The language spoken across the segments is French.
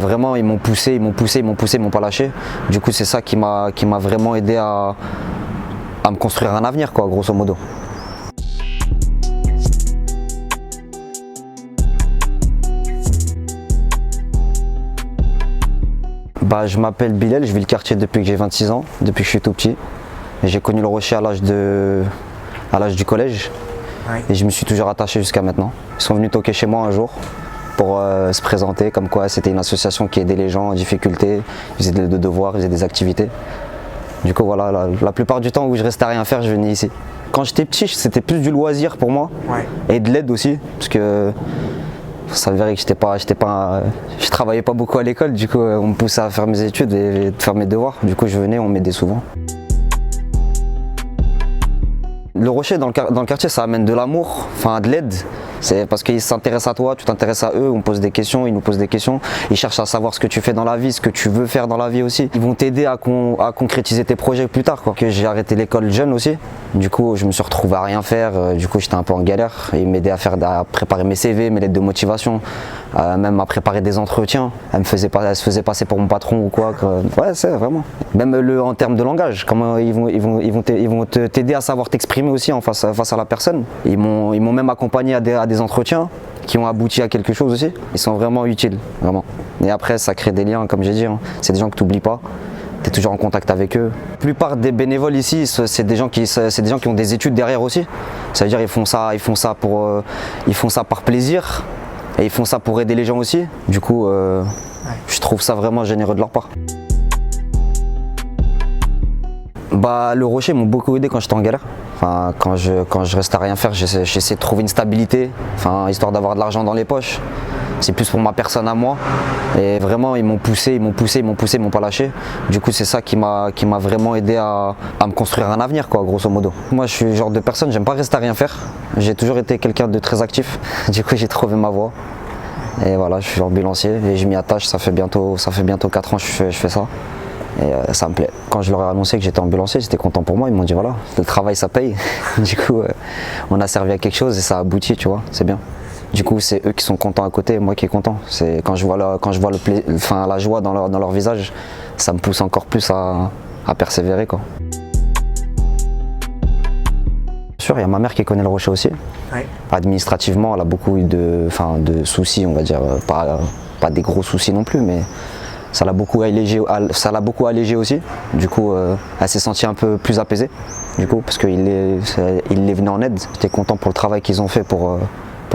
Vraiment, ils m'ont poussé, ils m'ont pas lâché. Du coup, c'est ça qui m'a vraiment aidé à me construire un avenir, quoi, grosso modo. Je m'appelle Bilal, je vis le quartier depuis que j'ai 26 ans, depuis que je suis tout petit. J'ai connu le Rocher à l'âge du collège, ouais. Et je me suis toujours attaché jusqu'à maintenant. Ils sont venus toquer chez moi un jour pour se présenter, comme quoi c'était une association qui aidait les gens en difficulté, ils faisaient des devoirs, ils faisaient des activités. Du coup voilà, la plupart du temps où je restais à rien faire, je venais ici. Quand j'étais petit, c'était plus du loisir pour moi, ouais. Et de l'aide aussi, parce que ça s'avérait que je travaillais pas beaucoup à l'école, du coup on me poussait à faire mes études et faire mes devoirs. Du coup je venais, on m'aidait souvent. Le Rocher dans le quartier, ça amène de l'amour, enfin de l'aide. C'est parce qu'ils s'intéressent à toi, tu t'intéresses à eux, on pose des questions, ils nous posent des questions. Ils cherchent à savoir ce que tu fais dans la vie, ce que tu veux faire dans la vie aussi. Ils vont t'aider à concrétiser tes projets plus tard, quoi. J'ai arrêté l'école jeune aussi, du coup je me suis retrouvé à rien faire, du coup j'étais un peu en galère. Ils m'aidaient à préparer mes CV, mes lettres de motivation, même à préparer des entretiens. Elle se faisait passer pour mon patron ou quoi. Ouais, c'est vraiment. Même en termes de langage, comment ils vont t'aider à savoir t'exprimer aussi face à la personne. Ils m'ont même accompagné à des entretiens qui ont abouti à quelque chose aussi. Ils sont vraiment utiles, vraiment. Et après, ça crée des liens, comme j'ai dit. C'est des gens que tu n'oublies pas. Tu es toujours en contact avec eux. La plupart des bénévoles ici, c'est des gens qui ont des études derrière aussi. Ça veut dire qu'ils font ça par plaisir et ils font ça pour aider les gens aussi. Du coup, je trouve ça vraiment généreux de leur part. Le Rocher m'ont beaucoup aidé quand j'étais en galère. Enfin, quand je restais à rien faire, j'essaie de trouver une stabilité, histoire d'avoir de l'argent dans les poches. C'est plus pour ma personne à moi. Et vraiment, ils m'ont poussé, ils m'ont pas lâché. Du coup, c'est ça qui m'a vraiment aidé à me construire un avenir, quoi, grosso modo. Moi, je suis le genre de personne, j'aime pas rester à rien faire. J'ai toujours été quelqu'un de très actif. Du coup, j'ai trouvé ma voie. Et voilà, je suis ambulancier et je m'y attache. Ça fait bientôt 4 ans que je fais ça. Et ça me plaît. Quand je leur ai annoncé que j'étais ambulancier, j'étais content pour moi. Ils m'ont dit voilà, le travail ça paye. Du coup, on a servi à quelque chose et ça a abouti, tu vois, c'est bien. Du coup, c'est eux qui sont contents à côté et moi qui est content. C'est quand je vois la joie dans leur visage, ça me pousse encore plus à persévérer, quoi. Bien sûr, il y a ma mère qui connaît le Rocher aussi. Ouais. Administrativement, elle a beaucoup eu de soucis, on va dire, pas des gros soucis non plus, mais ça l'a beaucoup allégé aussi. Du coup, elle s'est sentie un peu plus apaisée, du coup, parce qu'il est venu en aide. J'étais content pour le travail qu'ils ont fait pour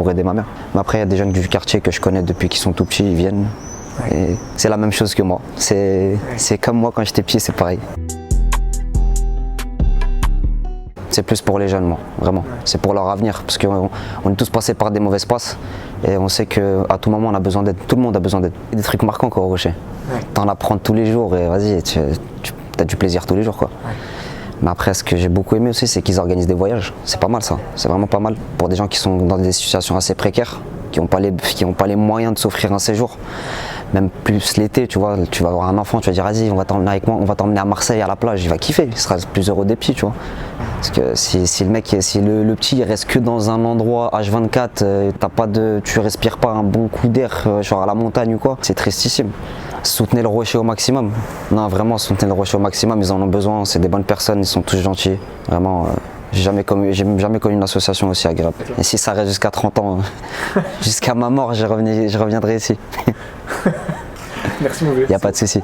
aider ma mère. Mais après, il y a des jeunes du quartier que je connais depuis qu'ils sont tout petits, ils viennent. Ouais. Et c'est la même chose que moi. C'est comme moi quand j'étais petit, c'est pareil. C'est plus pour les jeunes, moi, vraiment. C'est pour leur avenir, parce qu'on est tous passés par des mauvaises passes et on sait qu'à tout moment on a besoin d'aide. Tout le monde a besoin d'aide. Des trucs marquants, quoi, au Rocher. Ouais. T'en apprends tous les jours et vas-y, tu as du plaisir tous les jours, quoi. Ouais. Mais après, ce que j'ai beaucoup aimé aussi, c'est qu'ils organisent des voyages. C'est pas mal, ça. C'est vraiment pas mal pour des gens qui sont dans des situations assez précaires, qui n'ont pas les moyens de s'offrir un séjour. Même plus l'été, tu vois, tu vas avoir un enfant, tu vas dire vas-y, on va t'emmener avec moi, on va t'emmener à Marseille à la plage, il va kiffer, il sera plus heureux des petits, tu vois. Parce que si le petit il reste que dans un endroit H24, tu respires pas un bon coup d'air, genre à la montagne ou quoi, c'est tristissime. Soutenez le Rocher au maximum. Non, vraiment, soutenez le Rocher au maximum, ils en ont besoin, c'est des bonnes personnes, ils sont tous gentils, vraiment. J'ai jamais connu une association aussi agréable. Et si ça reste jusqu'à 30 ans, jusqu'à ma mort, je reviendrai ici. Merci, mon vieux. Il n'y a pas de souci.